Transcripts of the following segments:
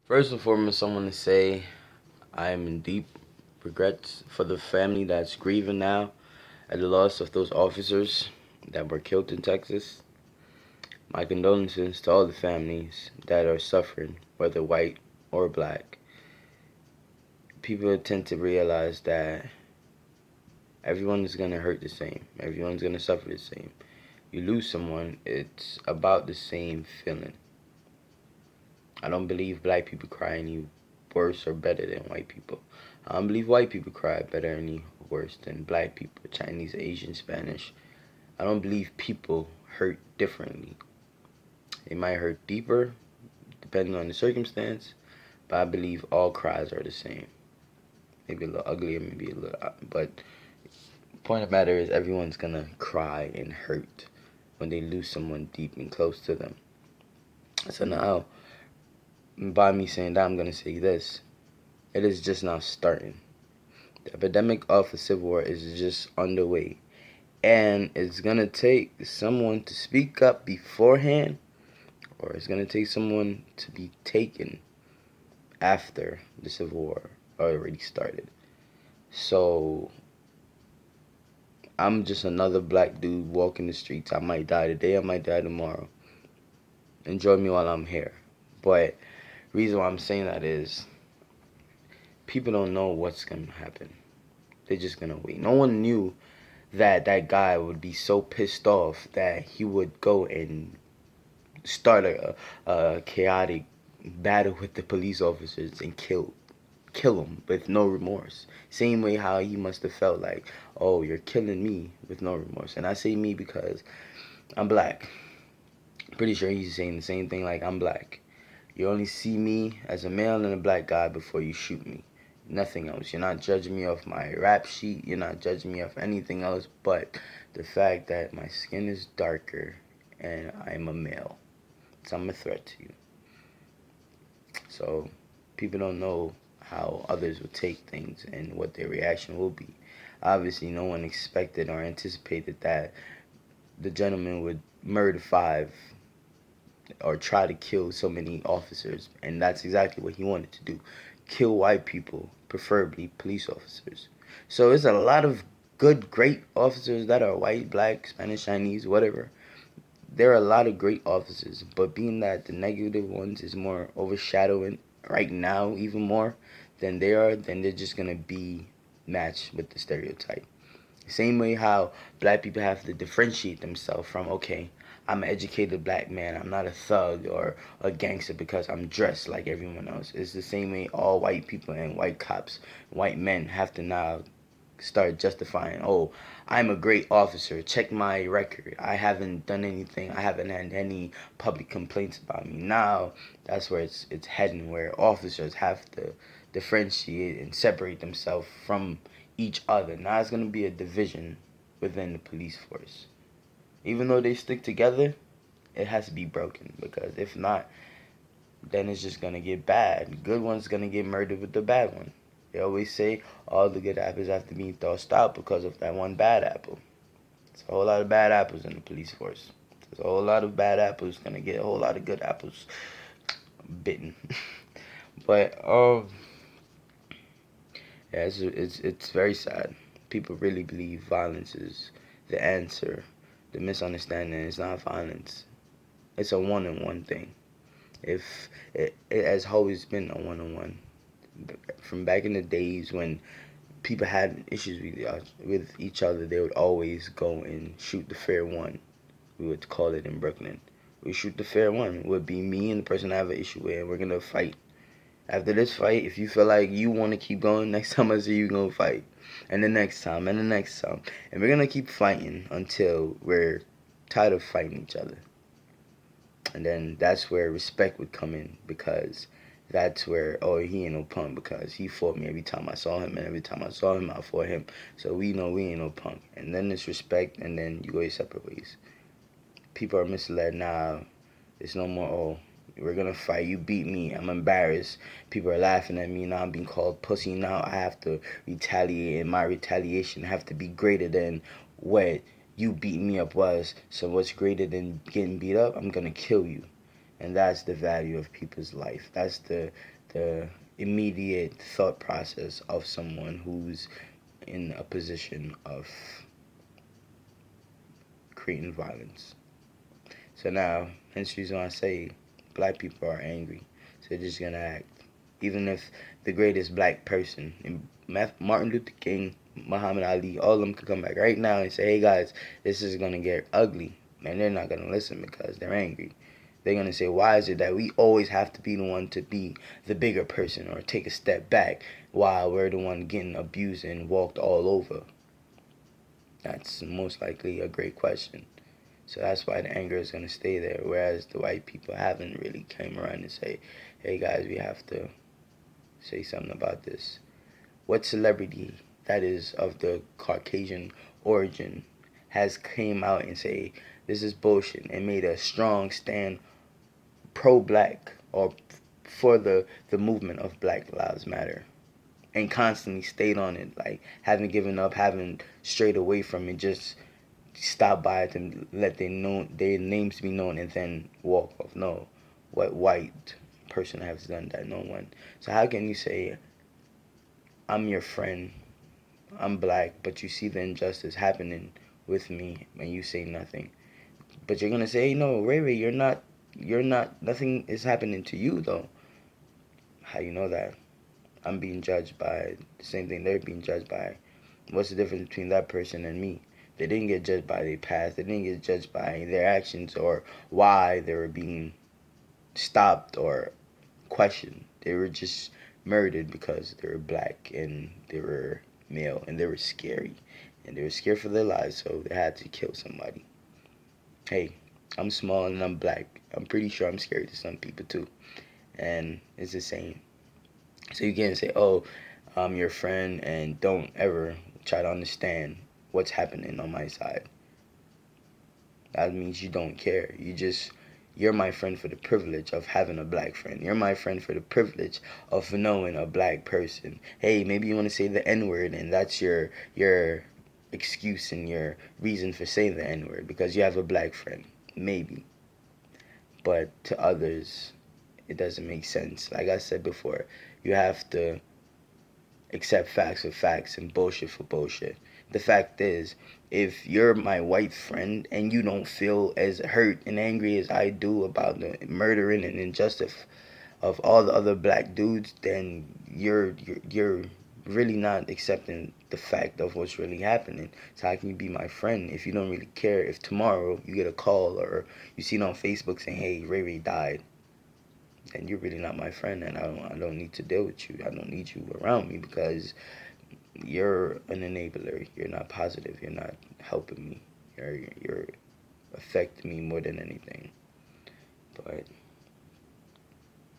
First and foremost, I want to say I am in deep regrets for the family that's grieving now at the loss of those officers that were killed in Texas. My condolences to all the families that are suffering, whether white or black. People tend to realize that everyone is going to hurt the same, everyone's going to suffer the same. You lose someone, it's about the same feeling. I don't believe black people cry any worse or better than white people. I don't believe white people cry better any worse than black people, Chinese, Asian, Spanish. I don't believe people hurt differently. They might hurt deeper depending on the circumstance, but I believe all cries are the same. Maybe a little uglier, maybe a little, but point of the matter is everyone's gonna cry and hurt when they lose someone deep and close to them. So now, by me saying that, I'm gonna say this: it is just now starting. The epidemic of the Civil War is just underway, and it's gonna take someone to speak up beforehand, or it's gonna take someone to be taken after the Civil War already started. So I'm just another black dude walking the streets. I might die today, I might die tomorrow. Enjoy me while I'm here. But reason why I'm saying that is people don't know what's gonna happen. They're just gonna wait. No one knew that that guy would be so pissed off that he would go and start a chaotic battle with the police officers and kill him with no remorse. Same way how he must have felt like, oh, you're killing me with no remorse. And I say me because I'm black. Pretty sure he's saying the same thing like I'm black. You only see me as a male and a black guy before you shoot me. Nothing else. You're not judging me off my rap sheet. You're not judging me off anything else but the fact that my skin is darker and I'm a male. So I'm a threat to you. So people don't know how others will take things and what their reaction will be. Obviously, no one expected or anticipated that the gentleman would murder five or try to kill so many officers, and that's exactly what he wanted to do. Kill white people, preferably police officers. So there's a lot of good, great officers that are white, black, Spanish, Chinese, whatever. There are a lot of great officers, but being that the negative ones is more overshadowing right now even more than they are, then they're just gonna be matched with the stereotype. Same way how black people have to differentiate themselves from, okay, I'm an educated black man. I'm not a thug or a gangster because I'm dressed like everyone else. It's the same way all white people and white cops, white men have to now start justifying, oh, I'm a great officer. Check my record. I haven't done anything. I haven't had any public complaints about me. Now that's where it's heading, where officers have to differentiate and separate themselves from each other. Now it's gonna be a division within the police force. Even though they stick together, it has to be broken because if not, then it's just gonna get bad. The good one's gonna get murdered with the bad one. They always say all the good apples have to be tossed out because of that one bad apple. There's a whole lot of bad apples in the police force. There's a whole lot of bad apples gonna get a whole lot of good apples bitten. But yeah, it's very sad. People really believe violence is the answer. The misunderstanding is not violence. It's a one-on-one thing. If it has always been a one-on-one from back in the days when people had issues with each other, they would always go and shoot the fair one. We would call it in Brooklyn. We shoot the fair one. It would be me and the person I have an issue with, and we're gonna fight. After this fight, if you feel like you want to keep going, next time I see you, gonna fight, and the next time, and the next time, and we're gonna keep fighting until we're tired of fighting each other. And then that's where respect would come in because that's where, oh, he ain't no punk because he fought me every time I saw him, and every time I saw him I fought him, so we know we ain't no punk. And then it's respect, and then you go your separate ways. People are misled now. It's no more, oh, we're gonna fight, you beat me, I'm embarrassed, people are laughing at me, now I'm being called pussy, now I have to retaliate, and my retaliation have to be greater than what you beating me up was. So what's greater than getting beat up? I'm gonna kill you. And that's the value of people's life. That's the immediate thought process of someone who's in a position of creating violence. So now, hence the reason why I say black people are angry. So they're just gonna act. Even if the greatest black person, Martin Luther King, Muhammad Ali, all of them could come back right now and say, hey guys, this is gonna get ugly. And they're not gonna listen because they're angry. They're gonna say, why is it that we always have to be the one to be the bigger person or take a step back while we're the one getting abused and walked all over? That's most likely a great question. So that's why the anger is gonna stay there. Whereas the white people haven't really came around and say, hey guys, we have to say something about this. What celebrity that is of the Caucasian origin has came out and say this is bullshit and made a strong stand pro-black or for the movement of Black Lives Matter and constantly stayed on it, like haven't given up, haven't strayed away from it, just stop by it and let their names be known and then walk off. No, what white person has done that? No one. So how can you say I'm your friend, I'm black, but you see the injustice happening with me and you say nothing? But you're gonna say, hey, no, Ray Ray, you're not, nothing is happening to you though. How you know that? I'm being judged by the same thing they're being judged by. What's the difference between that person and me? They didn't get judged by their past. They didn't get judged by their actions or why they were being stopped or questioned. They were just murdered because they were black and they were male and they were scary. And they were scared for their lives, so they had to kill somebody. Hey, I'm small and I'm black. I'm pretty sure I'm scary to some people too. And it's the same. So you can't say, oh, I'm your friend and don't ever try to understand what's happening on my side. That means you don't care. You're my friend for the privilege of having a black friend. You're my friend for the privilege of knowing a black person. Hey, maybe you want to say the N-word and that's your excuse and your reason for saying the N-word because you have a black friend. Maybe. But to others, it doesn't make sense. Like I said before, you have to accept facts for facts and bullshit for bullshit. The fact is, if you're my white friend and you don't feel as hurt and angry as I do about the murdering and injustice of all the other black dudes, then you're really not accepting the fact of what's really happening. So how can you be my friend if you don't really care if tomorrow you get a call or you see it on Facebook saying, hey, Ray Ray died? And you're really not my friend, and I don't need to deal with you. I don't need you around me because you're an enabler. You're not positive. You're not helping me. You're affecting me more than anything. But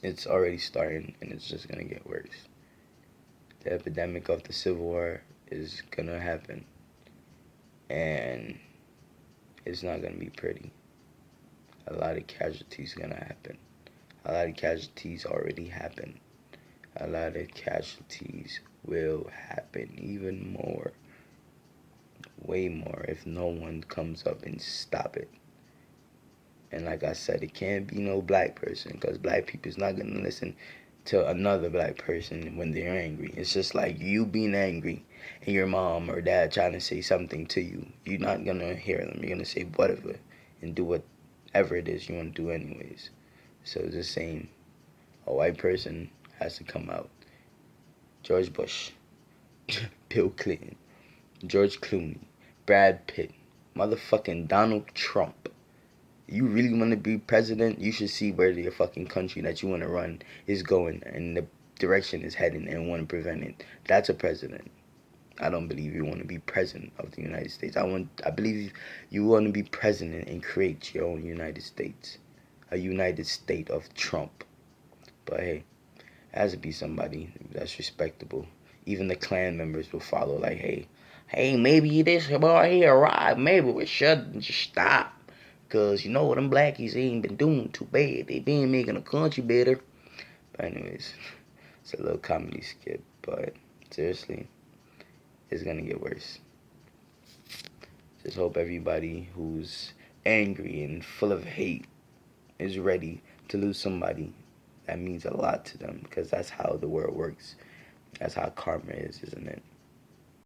it's already starting, and it's just gonna get worse. The epidemic of the Civil War is gonna happen, and it's not gonna be pretty. A lot of casualties gonna happen. A lot of casualties already happened. A lot of casualties will happen, even more, way more, if no one comes up and stop it. And like I said, it can't be no black person because black people is not gonna listen to another black person when they're angry. It's just like you being angry and your mom or dad trying to say something to you. You're not gonna hear them. You're gonna say whatever and do whatever it is you want to do anyways. So it's the same. A white person has to come out. George Bush, Bill Clinton, George Clooney, Brad Pitt, motherfucking Donald Trump. You really want to be president? You should see where your fucking country that you want to run is going and the direction is heading and want to prevent it. That's a president. I don't believe you want to be president of the United States. I believe you want to be president and create your own United States. A United State of Trump. But hey, it has to be somebody that's respectable. Even the clan members will follow. Like, hey, maybe this boy here arrived. Maybe we should just stop. Because, you know, them blackies ain't been doing too bad. They been making the country better. But anyways, it's a little comedy skit. But seriously, it's going to get worse. Just hope everybody who's angry and full of hate is ready to lose somebody that means a lot to them, because that's how the world works. That's how karma is, isn't it?